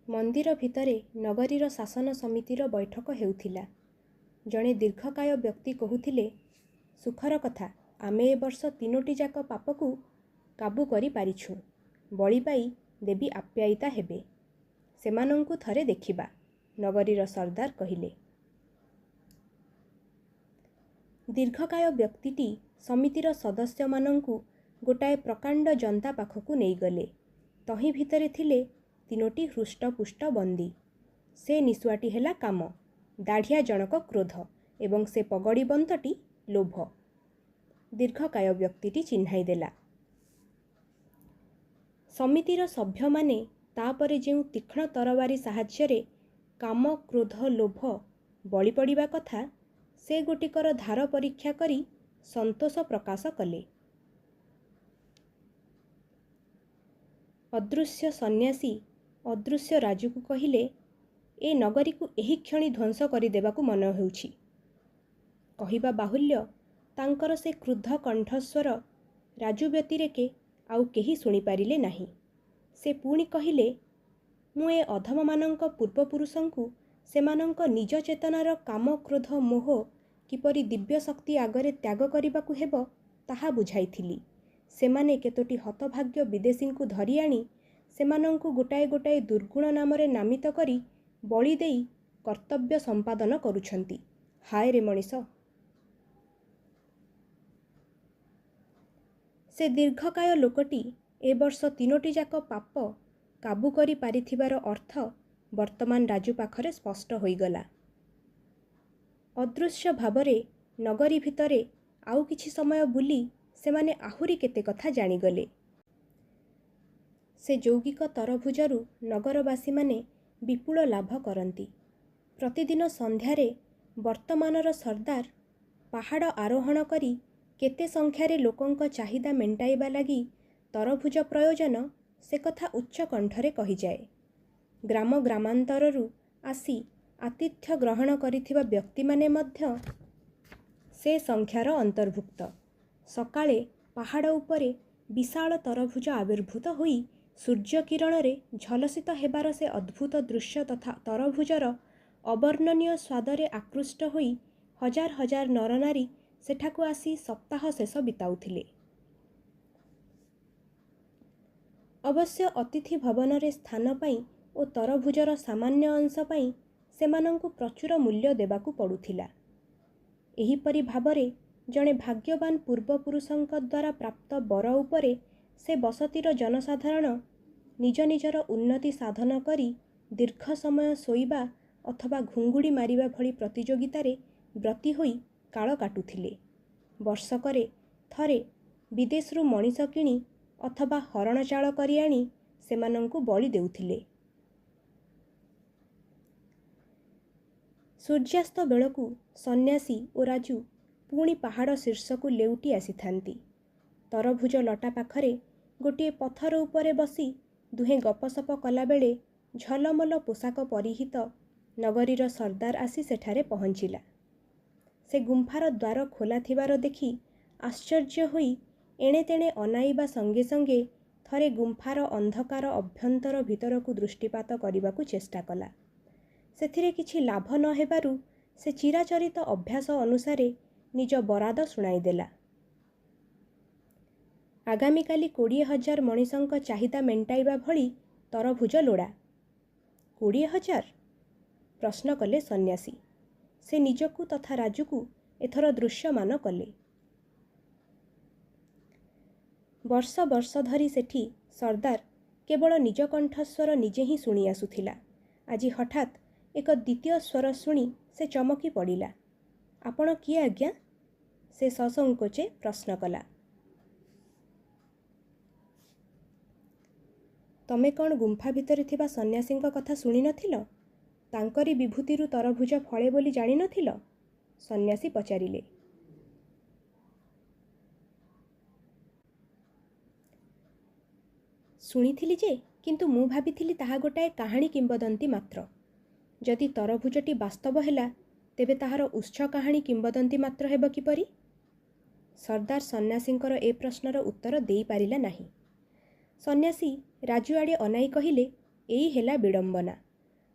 ମନ୍ଦିର ଭିତରେ ନଗରୀର ଶାସନ ସମିତିର ବୈଠକ ହେଉଥିଲା। ଜଣେ ଦୀର୍ଘକାୟ ବ୍ୟକ୍ତି କହୁଥିଲେ, ସୁଖର କଥା, ଆମେ ଏ ବର୍ଷ 3ଟି ଯାକ ପାପକୁ କାବୁ କରି ପାରିଛୁ। ବଳି ପାଇ ଦେବୀ ଆପ୍ୟାୟିତା ହେବେ। ସେମାନଙ୍କୁ ଥରେ ଦେଖିବା, ନଗରୀର ସର୍ଦ୍ଦାର କହିଲେ। ଦୀର୍ଘକାୟ ବ୍ୟକ୍ତିଟି ସମିତିର ସଦସ୍ୟମାନଙ୍କୁ ଗୋଟାଏ ପ୍ରକାଣ୍ଡ ଜନ୍ତା ପାଖକୁ ନେଇଗଲେ। ତହିଁ ଭିତରେ ଥିଲେ 3ଟି ହୃଷ୍ଟପୁଷ୍ଟ ବନ୍ଦୀ। ସେ ନିଶୁଆଟି ହେଲା କାମ, ଦାଢ଼ିଆ ଜଣକ କ୍ରୋଧ ଏବଂ ସେ ପଗଡ଼ିବନ୍ତଟି ଲୋଭ। ଦୀର୍ଘକାୟ ବ୍ୟକ୍ତିଟି ଚିହ୍ନାଇ ଦେଲା। ସମିତିର ସଭ୍ୟମାନେ ତାପରେ ଯେଉଁ ତୀକ୍ଷ୍ଣ ତରବାରୀ ସାହାଯ୍ୟରେ କାମ, କ୍ରୋଧ, ଲୋଭ ବଳି ପଡ଼ିବା କଥା, ସେ ଗୋଟିକର ଧାର ପରୀକ୍ଷା କରି ସନ୍ତୋଷ ପ୍ରକାଶ କଲେ। ଅଦୃଶ୍ୟ ସନ୍ନ୍ୟାସୀ ଅଦୃଶ୍ୟ ରାଜୁକୁ କହିଲେ, ଏ ନଗରୀକୁ ଏହି କ୍ଷଣି ଧ୍ୱଂସ କରିଦେବାକୁ ମନ ହେଉଛି। କହିବା ବାହୁଲ୍ୟ, ତାଙ୍କର ସେ କ୍ରୁଦ୍ଧ କଣ୍ଠସ୍ୱର ରାଜୁ ବ୍ୟତିରେକେ ଆଉ କେହି ଶୁଣିପାରିଲେ ନାହିଁ। ସେ ପୁଣି କହିଲେ, ମୁଁ ଏ ଅଧମମାନଙ୍କ ପୂର୍ବପୁରୁଷଙ୍କୁ ସେମାନଙ୍କ ନିଜ ଚେତନାର କାମ, କ୍ରୋଧ, ମୋହ କିପରି ଦିବ୍ୟ ଶକ୍ତି ଆଗରେ ତ୍ୟାଗ କରିବାକୁ ହେବ ତାହା ବୁଝାଇଥିଲି। ସେମାନେ କେତୋଟି ହତଭାଗ୍ୟ ବିଦେଶୀଙ୍କୁ ଧରି ଆଣି ସେମାନଙ୍କୁ ଗୋଟାଏ ଗୋଟାଏ ଦୁର୍ଗୁଣ ନାମରେ ନାମିତ କରି ବଳି ଦେଇ କର୍ତ୍ତବ୍ୟ ସମ୍ପାଦନ କରୁଛନ୍ତି। ହାୟ ରେ ମଣିଷ! ସେ ଦୀର୍ଘକାୟ ଲୋକଟି ଏ ବର୍ଷ 3ଟି ଯାକ ପାପ କାବୁ କରି ପାରିଥିବାର ଅର୍ଥ ବର୍ତ୍ତମାନ ରାଜୁ ପାଖରେ ସ୍ପଷ୍ଟ ହୋଇଗଲା। ଅଦୃଶ୍ୟ ଭାବରେ ନଗରୀ ଭିତରେ ଆଉ କିଛି ସମୟ ବୁଲି ସେମାନେ ଆହୁରି କେତେ କଥା ଜାଣିଗଲେ। ସେ ଯୌଗିକ ତରଭୁଜରୁ ନଗରବାସୀମାନେ ବିପୁଳ ଲାଭ କରନ୍ତି। ପ୍ରତିଦିନ ସନ୍ଧ୍ୟାରେ ବର୍ତ୍ତମାନର ସର୍ଦ୍ଦାର ପାହାଡ଼ ଆରୋହଣ କରି କେତେ ସଂଖ୍ୟାରେ ଲୋକଙ୍କ ଚାହିଦା ମେଣ୍ଟାଇବା ଲାଗି ତରଭୁଜ ପ୍ରୟୋଜନ ସେ କଥା ଉଚ୍ଚ କଣ୍ଠରେ କହିଯାଏ। ଗ୍ରାମ ଗ୍ରାମାନ୍ତରରୁ ଆସି ଆତିଥ୍ୟ ଗ୍ରହଣ କରିଥିବା ବ୍ୟକ୍ତିମାନେ ମଧ୍ୟ ସେ ସଂଖ୍ୟାର ଅନ୍ତର୍ଭୁକ୍ତ। ସକାଳେ ପାହାଡ଼ ଉପରେ ବିଶାଳ ତରଭୁଜ ଆବିର୍ଭୂତ ହୋଇ ସୂର୍ଯ୍ୟ କିରଣରେ ଝଲସିତ ହେବାର ସେ ଅଦ୍ଭୁତ ଦୃଶ୍ୟ ତଥା ତରଭୁଜର ଅବର୍ଣ୍ଣନୀୟ ସ୍ୱାଦରେ ଆକୃଷ୍ଟ ହୋଇ ହଜାର ହଜାର ନରନାରୀ ସେଠାକୁ ଆସି ସପ୍ତାହ ଶେଷ ବିତାଉଥିଲେ। ଅବଶ୍ୟ ଅତିଥି ଭବନରେ ସ୍ଥାନ ପାଇଁ ଓ ତରଭୁଜର ସାମାନ୍ୟ ଅଂଶ ପାଇଁ ସେମାନଙ୍କୁ ପ୍ରଚୁର ମୂଲ୍ୟ ଦେବାକୁ ପଡ଼ୁଥିଲା। ଏହିପରି ଭାବରେ ଜଣେ ଭାଗ୍ୟବାନ ପୂର୍ବପୁରୁଷଙ୍କ ଦ୍ୱାରା ପ୍ରାପ୍ତ ବର ଉପରେ ସେ ବସତିର ଜନସାଧାରଣ ନିଜ ନିଜର ଉନ୍ନତି ସାଧନ କରି ଦୀର୍ଘ ସମୟ ଶୋଇବା ଅଥବା ଘୁଙ୍ଗୁଡ଼ି ମାରିବା ଭଳି ପ୍ରତିଯୋଗିତାରେ ବ୍ରତୀ ହୋଇ କାଳ କାଟୁଥିଲେ। ବର୍ଷକରେ ଥରେ ବିଦେଶରୁ ମଣିଷ କିଣି ଅଥବା ହରଣଚାଳ କରି ଆଣି ସେମାନଙ୍କୁ ବଳି ଦେଉଥିଲେ। ସୂର୍ଯ୍ୟାସ୍ତ ବେଳକୁ ସନ୍ନ୍ୟାସୀ ଓ ରାଜୁ ପୁଣି ପାହାଡ଼ ଶୀର୍ଷକୁ ଲେଉଟି ଆସିଥାନ୍ତି। ତରଭୁଜ ଲଟା ପାଖରେ ଗୋଟିଏ ପଥର ଉପରେ ବସି ଦୁହେଁ ଗପସପ କଲାବେଳେ ଝଲମଲ ପୋଷାକ ପରିହିତ ନଗରୀର ସର୍ଦ୍ଦାର ଆସି ସେଠାରେ ପହଞ୍ଚିଲା। ସେ ଗୁମ୍ଫାର ଦ୍ୱାର ଖୋଲା ଥିବାର ଦେଖି ଆଶ୍ଚର୍ଯ୍ୟ ହୋଇ ଏଣେ ତେଣେ ଅନାଇବା ସଙ୍ଗେ ସଙ୍ଗେ ଥରେ ଗୁମ୍ଫାର ଅନ୍ଧକାର ଅଭ୍ୟନ୍ତର ଭିତରକୁ ଦୃଷ୍ଟିପାତ କରିବାକୁ ଚେଷ୍ଟା କଲା। ସେଥିରେ କିଛି ଲାଭ ନ ହେବାରୁ ସେ ଚିରାଚରିତ ଅଭ୍ୟାସ ଅନୁସାରେ ନିଜ ବରାଦ ଶୁଣାଇଦେଲା। ଆଗାମୀକାଲି 20,000 ମଣିଷଙ୍କ ଚାହିଦା ମେଣ୍ଟାଇବା ଭଳି ତରଭୁଜ ଲୋଡ଼ା। 20,000? ପ୍ରଶ୍ନ କଲେ ସନ୍ନ୍ୟାସୀ। ସେ ନିଜକୁ ତଥା ରାଜୁକୁ ଏଥର ଦୃଶ୍ୟମାନ କଲେ। ବର୍ଷ ବର୍ଷ ଧରି ସେଠି ସର୍ଦ୍ଦାର କେବଳ ନିଜ କଣ୍ଠସ୍ୱର ନିଜେ ହିଁ ଶୁଣି ଆସୁଥିଲା। ଆଜି ହଠାତ୍ ଏକ ଦ୍ୱିତୀୟ ସ୍ୱର ଶୁଣି ସେ ଚମକି ପଡ଼ିଲା। ଆପଣ କିଏ ଆଜ୍ଞା? ସେ ସସଂକୋଚେ ପ୍ରଶ୍ନ କଲା। ତମେ କ'ଣ ଗୁମ୍ଫା ଭିତରେ ଥିବା ସନ୍ନ୍ୟାସୀଙ୍କ କଥା ଶୁଣିନଥିଲ? ତାଙ୍କରି ବିଭୂତିରୁ ତରଭୁଜ ଫଳେ ବୋଲି ଜାଣିନଥିଲ? ସନ୍ନ୍ୟାସୀ ପଚାରିଲେ। ଶୁଣିଥିଲି ଯେ, କିନ୍ତୁ ମୁଁ ଭାବିଥିଲି ତାହା ଗୋଟାଏ କାହାଣୀ କିମ୍ବଦନ୍ତୀ ମାତ୍ର। ଯଦି ତରଭୁଜଟି ବାସ୍ତବ ହେଲା, ତେବେ ତାହାର ଉତ୍ସ କାହାଣୀ କିମ୍ବଦନ୍ତୀ ମାତ୍ର ହେବ କିପରି? ସର୍ଦ୍ଦାର ସନ୍ନ୍ୟାସୀଙ୍କର ଏ ପ୍ରଶ୍ନର ଉତ୍ତର ଦେଇପାରିଲା ନାହିଁ। ସନ୍ନ୍ୟାସୀ ରାଜୁ ଆଡ଼େ ଅନାଇ କହିଲେ, ଏଇ ହେଲା ବିଡ଼ମ୍ବନା।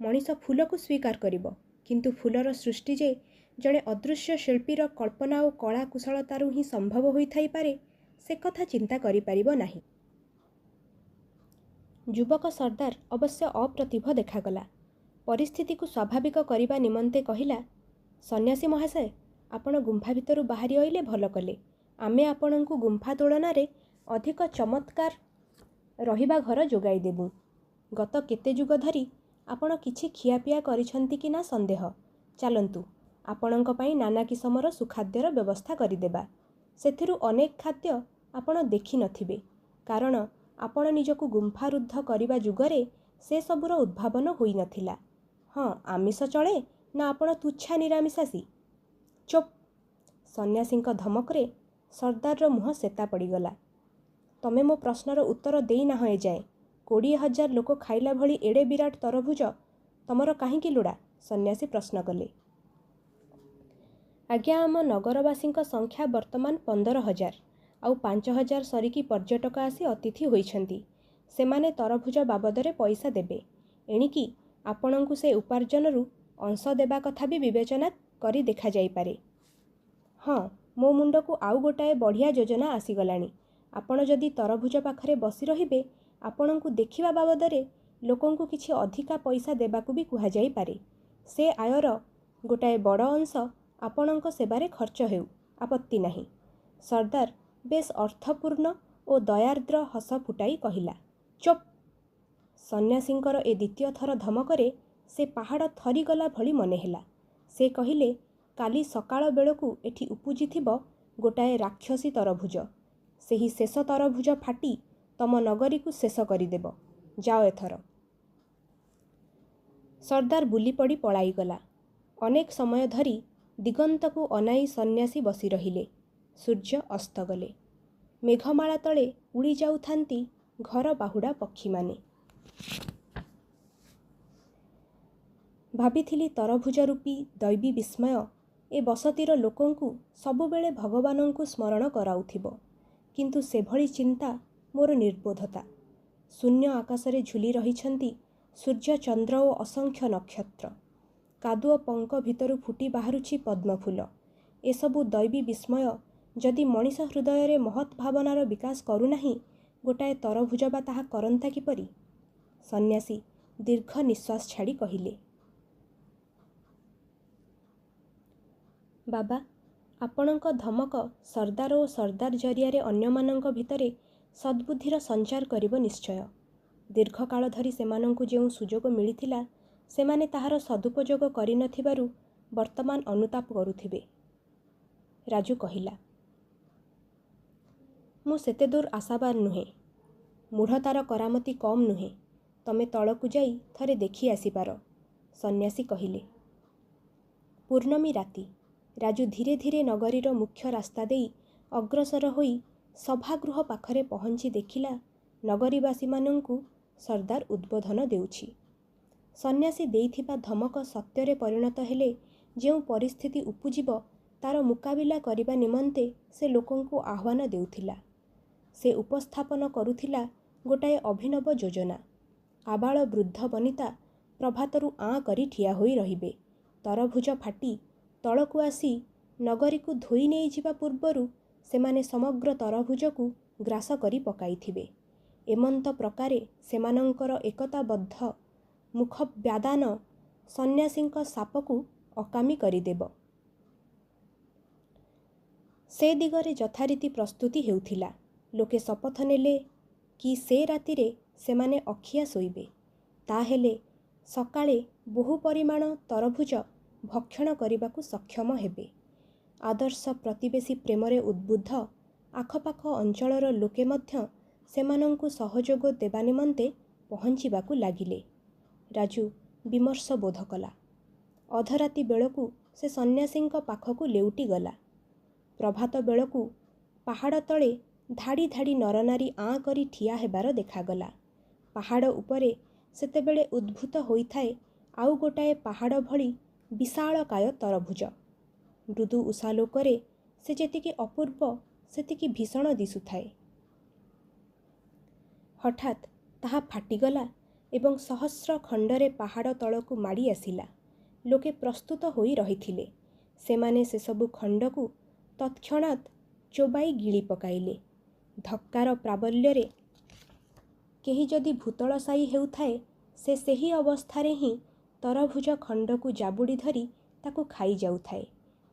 ମଣିଷ ଫୁଲକୁ ସ୍ୱୀକାର କରିବ, କିନ୍ତୁ ଫୁଲର ସୃଷ୍ଟି ଯେ ଜଣେ ଅଦୃଶ୍ୟ ଶିଳ୍ପୀର କଳ୍ପନା ଓ କଳା କୁଶଳତାରୁ ହିଁ ସମ୍ଭବ ହୋଇଥାଇପାରେ, ସେ କଥା ଚିନ୍ତା କରିପାରିବ ନାହିଁ। ଯୁବକ ସର୍ଦ୍ଦାର ଅବଶ୍ୟ ଅପ୍ରତିଭ ଦେଖାଗଲା। ପରିସ୍ଥିତିକୁ ସ୍ୱାଭାବିକ କରିବା ନିମନ୍ତେ କହିଲା, ସନ୍ନ୍ୟାସୀ ମହାଶୟ, ଆପଣ ଗୁମ୍ଫା ଭିତରୁ ବାହାରି ଅଇଲେ ଭଲ କଲେ। ଆମେ ଆପଣଙ୍କୁ ଗୁମ୍ଫା ତୁଳନାରେ ଅଧିକ ଚମତ୍କାର ରହିବା ଘର ଯୋଗାଇ ଦେବୁ। ଗତ କେତେ ଯୁଗ ଧରି ଆପଣ କିଛି ଖିଆପିଆ କରିଛନ୍ତି କି ନା ସନ୍ଦେହ। ଚାଲନ୍ତୁ, ଆପଣଙ୍କ ପାଇଁ ନାନା କିସମର ସୁଖାଦ୍ୟର ବ୍ୟବସ୍ଥା କରିଦେବା। ସେଥିରୁ ଅନେକ ଖାଦ୍ୟ ଆପଣ ଦେଖିନଥିବେ, କାରଣ ଆପଣ ନିଜକୁ ଗୁମ୍ଫାରୁଦ୍ଧ କରିବା ଯୁଗରେ ସେସବୁର ଉଦ୍ଭାବନ ହୋଇନଥିଲା। ହଁ, ଆମିଷ ଚଳେ ନା ଆପଣ ତୁଚ୍ଛା ନିରାମିଷାସୀ? ଚୁପ୍! ସନ୍ନ୍ୟାସୀଙ୍କ ଧମକରେ ସର୍ଦ୍ଦାରର ମୁହଁ ଶେତା ପଡ଼ିଗଲା। ତମେ ମୋ ପ୍ରଶ୍ନର ଉତ୍ତର ଦେଇନାହଁ ଏଯାଏଁ। 20,000 ଲୋକ ଖାଇଲା ଭଳି ଏଡ଼େ ବିରାଟ ତରଭୁଜ ତମର କାହିଁକି ଲୋଡ଼ା? ସନ୍ନ୍ୟାସୀ ପ୍ରଶ୍ନ କଲେ। ଆଜ୍ଞା, ଆମ ନଗରବାସୀଙ୍କ ସଂଖ୍ୟା ବର୍ତ୍ତମାନ 15,000। ଆଉ 5,000 ସରିକି ପର୍ଯ୍ୟଟକ ଆସି ଅତିଥି ହୋଇଛନ୍ତି। ସେମାନେ ତରଭୁଜ ବାବଦରେ ପଇସା ଦେବେ। ଏଣିକି ଆପଣଙ୍କୁ ସେ ଉପାର୍ଜନରୁ ଅଂଶ ଦେବା କଥା ବି ବିବେଚନା କରି ଦେଖାଯାଇପାରେ। ହଁ, ମୋ ମୁଣ୍ଡକୁ ଆଉ ଗୋଟାଏ ବଢ଼ିଆ ଯୋଜନା ଆସିଗଲାଣି। ଆପଣ ଯଦି ତରଭୁଜ ପାଖରେ ବସି ରହିବେ, ଆପଣଙ୍କୁ ଦେଖିବା ବାବଦରେ ଲୋକଙ୍କୁ କିଛି ଅଧିକା ପଇସା ଦେବାକୁ ବି କୁହାଯାଇପାରେ। ସେ ଆୟର ଗୋଟାଏ ବଡ଼ ଅଂଶ ଆପଣଙ୍କ ସେବାରେ ଖର୍ଚ୍ଚ ହେଉ, ଆପତ୍ତି ନାହିଁ। ସର୍ଦ୍ଦାର ବେଶ୍ ଅର୍ଥପୂର୍ଣ୍ଣ ଓ ଦୟାର୍ଦ୍ର ହସ ଫୁଟାଇ କହିଲା। ଚୁପ୍! ସନ୍ନ୍ୟାସୀଙ୍କର ଏ ଦ୍ୱିତୀୟ ଥର ଧମକରେ ସେ ପାହାଡ଼ ଥରିଗଲା ଭଳି ମନେହେଲା। ସେ କହିଲେ, କାଲି ସକାଳ ବେଳକୁ ଏଠି ଉପୁଜିଥିବ ଗୋଟାଏ ରାକ୍ଷସୀ ତରଭୁଜ। ସେହି ଶେଷ ତରଭୁଜ ଫାଟି ତମ ନଗରୀକୁ ଶେଷ କରିଦେବ। ଯାଅ ଏଥର। ସର୍ଦ୍ଦାର ବୁଲିପଡ଼ି ପଳାଇଗଲା। ଅନେକ ସମୟ ଧରି ଦିଗନ୍ତକୁ ଅନାଇ ସନ୍ନ୍ୟାସୀ ବସି ରହିଲେ। ସୂର୍ଯ୍ୟ ଅସ୍ତଗଲେ। ମେଘମାଳା ତଳେ ଉଡ଼ି ଯାଉଥାନ୍ତି ଘର ବାହୁଡ଼ା ପକ୍ଷୀମାନେ। ଭାବିଥିଲି ତରଭୁଜ ରୂପୀ ଦୈବୀ ବିସ୍ମୟ ଏ ବସତିର ଲୋକଙ୍କୁ ସବୁବେଳେ ଭଗବାନଙ୍କୁ ସ୍ମରଣ କରାଉଥିବ। କିନ୍ତୁ ସେଭଳି ଚିନ୍ତା ମୋର ନିର୍ବୋଧତା। ଶୂନ୍ୟ ଆକାଶରେ ଝୁଲି ରହିଛନ୍ତି ସୂର୍ଯ୍ୟ, ଚନ୍ଦ୍ର ଓ ଅସଂଖ୍ୟ ନକ୍ଷତ୍ର। କାଦୁଅ ପଙ୍କ ଭିତରୁ ଫୁଟି ବାହାରୁଛି ପଦ୍ମଫୁଲ। ଏସବୁ ଦୈବୀ ବିସ୍ମୟ ଯଦି ମଣିଷ ହୃଦୟରେ ମହତ୍ ଭାବନାର ବିକାଶ କରୁନାହିଁ, ଗୋଟାଏ ତରଭୁଜ ବା ତାହା କରନ୍ତା କିପରି? ସନ୍ନ୍ୟାସୀ ଦୀର୍ଘ ନିଶ୍ୱାସ ଛାଡ଼ି କହିଲେ। ବାବା, ଆପଣଙ୍କ ଧମକ ସର୍ଦ୍ଦାର ଓ ସର୍ଦ୍ଦାର ଜରିଆରେ ଅନ୍ୟମାନଙ୍କ ଭିତରେ ସଦ୍ବୁଦ୍ଧିର ସଞ୍ଚାର କରିବ ନିଶ୍ଚୟ। ଦୀର୍ଘକାଳ ଧରି ସେମାନଙ୍କୁ ଯେଉଁ ସୁଯୋଗ ମିଳିଥିଲା, ସେମାନେ ତାହାର ସଦୁପଯୋଗ କରିନଥିବାରୁ ବର୍ତ୍ତମାନ ଅନୁତାପ କରୁଥିବେ। ରାଜୁ କହିଲା। ମୁଁ ସେତେଦୂର ଆଶାବାନ ନୁହେଁ। ମୂଢ଼ତାର କରାମତି କମ୍ ନୁହେଁ। ତମେ ତଳକୁ ଯାଇ ଥରେ ଦେଖି ଆସିପାର। ସନ୍ନ୍ୟାସୀ କହିଲେ। ପୂର୍ଣ୍ଣମୀ ରାତି। ରାଜୁ ଧୀରେ ଧୀରେ ନଗରୀର ମୁଖ୍ୟ ରାସ୍ତା ଦେଇ ଅଗ୍ରସର ହୋଇ ସଭାଗୃହ ପାଖରେ ପହଞ୍ଚି ଦେଖିଲା, ନଗରୀବାସୀମାନଙ୍କୁ ସର୍ଦ୍ଦାର ଉଦ୍ବୋଧନ ଦେଉଛି। ସନ୍ନ୍ୟାସୀ ଦେଇଥିବା ଧମକ ସତ୍ୟରେ ପରିଣତ ହେଲେ ଯେଉଁ ପରିସ୍ଥିତି ଉପୁଜିବ, ତାର ମୁକାବିଲା କରିବା ନିମନ୍ତେ ସେ ଲୋକଙ୍କୁ ଆହ୍ୱାନ ଦେଉଥିଲା। ସେ ଉପସ୍ଥାପନ କରୁଥିଲା ଗୋଟାଏ ଅଭିନବ ଯୋଜନା। ଆବାଳ ବୃଦ୍ଧ ବନିତା ପ୍ରଭାତରୁ ଆଁ କରି ଠିଆ ହୋଇ ରହିବେ। ତରଭୁଜ ଫାଟି ତଳକୁ ଆସି ନଗରୀକୁ ଧୋଇ ନେଇଯିବା ପୂର୍ବରୁ ସେମାନେ ସମଗ୍ର ତରଭୁଜକୁ ଗ୍ରାସ କରି ପକାଇଥିବେ। ଏମନ୍ତ ପ୍ରକାରେ ସେମାନଙ୍କର ଏକତାବଦ୍ଧ ମୁଖବ୍ୟାଦାନ ସନ୍ନ୍ୟାସୀଙ୍କ ଶାପକୁ ଅକାମୀ କରିଦେବ। ସେ ଦିଗରେ ଯଥାରୀତି ପ୍ରସ୍ତୁତି ହେଉଥିଲା। ଲୋକେ ଶପଥ ନେଲେ କି ସେ ରାତିରେ ସେମାନେ ଅଖିଆ ଶୋଇବେ। ତାହେଲେ ସକାଳେ ବହୁ ପରିମାଣ ତରଭୁଜ ଭକ୍ଷଣ କରିବାକୁ ସକ୍ଷମ ହେବେ। ଆଦର୍ଶ ପ୍ରତିବେଶୀ ପ୍ରେମରେ ଉଦ୍ବୁଦ୍ଧ ଆଖପାଖ ଅଞ୍ଚଳର ଲୋକେ ମଧ୍ୟ ସେମାନଙ୍କୁ ସହଯୋଗ ଦେବା ନିମନ୍ତେ ପହଞ୍ଚିବାକୁ ଲାଗିଲେ। ରାଜୁ ବିମର୍ଷ ବୋଧ କଲା। ଅଧରାତି ବେଳକୁ ସେ ସନ୍ନ୍ୟାସୀଙ୍କ ପାଖକୁ ଲେଉଟି ଗଲା। ପ୍ରଭାତ ବେଳକୁ ପାହାଡ଼ ତଳେ ଧାଡ଼ି ଧାଡ଼ି ନରନାରୀ ଆଁ କରି ଠିଆ ହେବାର ଦେଖାଗଲା। ପାହାଡ଼ ଉପରେ ସେତେବେଳେ ଉଦ୍ଭୂତ ହୋଇଥାଏ ଆଉ ଗୋଟାଏ ପାହାଡ଼ ଭଳି ବିଶାଳକାୟ ତରଭୁଜ। ମୃଦୁ ଉଷାଲୋକରେ ସେ ଯେତିକି ଅପୂର୍ବ, ସେତିକି ଭୀଷଣ ଦିଶୁଥାଏ। ହଠାତ୍ ତାହା ଫାଟିଗଲା ଏବଂ ସହସ୍ର ଖଣ୍ଡରେ ପାହାଡ଼ ତଳକୁ ମାଡ଼ି ଆସିଲା। ଲୋକେ ପ୍ରସ୍ତୁତ ହୋଇ ରହିଥିଲେ। ସେମାନେ ସେସବୁ ଖଣ୍ଡକୁ ତତ୍କ୍ଷଣାତ୍ ଚୋବାଇ ଗିଳି ପକାଇଲେ। ଧକ୍କାର ପ୍ରାବଲ୍ୟରେ କେହି ଯଦି ଭୂତଳଶାୟୀ ହେଉଥାଏ, ସେ ସେହି ଅବସ୍ଥାରେ ହିଁ ତରଭୁଜ ଖଣ୍ଡକୁ ଜାବୁଡ଼ି ଧରି ତାକୁ ଖାଇଯାଉଥାଏ।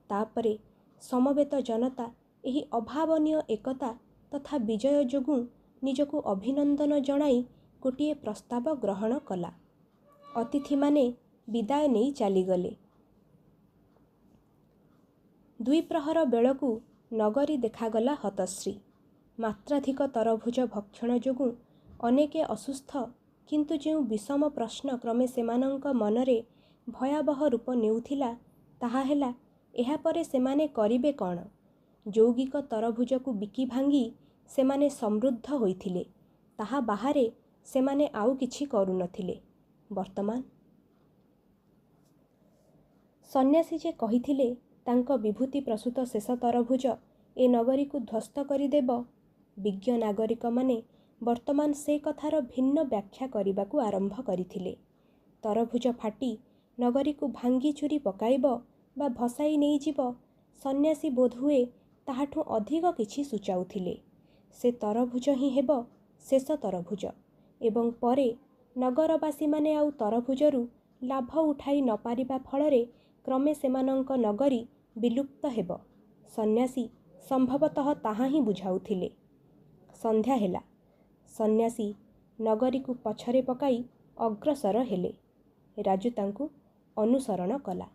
ତାପରେ ସମବେତ ଜନତା ଏହି ଅଭାବନୀୟ ଏକତା ତଥା ବିଜୟ ଯୋଗୁଁ ନିଜକୁ ଅଭିନନ୍ଦନ ଜଣାଇ ଗୋଟିଏ ପ୍ରସ୍ତାବ ଗ୍ରହଣ କଲା। ଅତିଥିମାନେ ବିଦାୟ ନେଇ ଚାଲିଗଲେ। ଦ୍ୱିପ୍ରହର ବେଳକୁ ନଗରୀ ଦେଖାଗଲା ହତଶ୍ରୀ। ମାତ୍ରାଧିକ ତରଭୁଜ ଭକ୍ଷଣ ଯୋଗୁଁ ଅନେକେ ଅସୁସ୍ଥ, କିନ୍ତୁ ଯେଉଁ ବିଷମ ପ୍ରଶ୍ନ କ୍ରମେ ସେମାନଙ୍କ ମନରେ ଭୟାବହ ରୂପ ନେଉଥିଲା, ତାହା ହେଲା ଏହାପରେ ସେମାନେ କରିବେ କ'ଣ? ଯୌଗିକ ତରଭୁଜକୁ ବିକି ଭାଙ୍ଗି ସେମାନେ ସମୃଦ୍ଧ ହୋଇଥିଲେ, ତାହା ବାହାରେ ସେମାନେ ଆଉ କିଛି କରୁନଥିଲେ। ବର୍ତ୍ତମାନ ସନ୍ନ୍ୟାସୀ ଯେ କହିଥିଲେ ତାଙ୍କ ବିଭୂତି ପ୍ରସୂତ ଶେଷ ତରଭୁଜ ଏ ନଗରୀକୁ ଧ୍ୱସ୍ତ କରିଦେବ, ବିଜ୍ଞ ନାଗରିକମାନେ ବର୍ତ୍ତମାନ ସେ କଥାର ଭିନ୍ନ ବ୍ୟାଖ୍ୟା କରିବାକୁ ଆରମ୍ଭ କରିଥିଲେ। ତରଭୁଜ ଫାଟି ନଗରୀକୁ ଭାଙ୍ଗି ଚୂରି ପକାଇବ ବା ଭସାଇ ନେଇଯିବ, ସନ୍ନ୍ୟାସୀ ବୋଧହୁଏ ତାହାଠୁ ଅଧିକ କିଛି ସୂଚାଉଥିଲେ। ସେ ତରଭୁଜ ହିଁ ହେବ ଶେଷ ତରଭୁଜ ଏବଂ ପରେ ନଗରବାସୀମାନେ ଆଉ ତରଭୁଜରୁ ଲାଭ ଉଠାଇ ନ ପାରିବା ଫଳରେ କ୍ରମେ ସେମାନଙ୍କ ନଗରୀ ବିଲୁପ୍ତ ହେବ। ସନ୍ନ୍ୟାସୀ ସମ୍ଭବତଃ ତାହା ହିଁ ବୁଝାଉଥିଲେ। ସନ୍ଧ୍ୟା ହେଲା। ସନ୍ନ୍ୟାସୀ ନଗରୀକୁ ପଛରେ ପକାଇ ଅଗ୍ରସର ହେଲେ। ରାଜୁ ତାଙ୍କୁ ଅନୁସରଣ କଲା।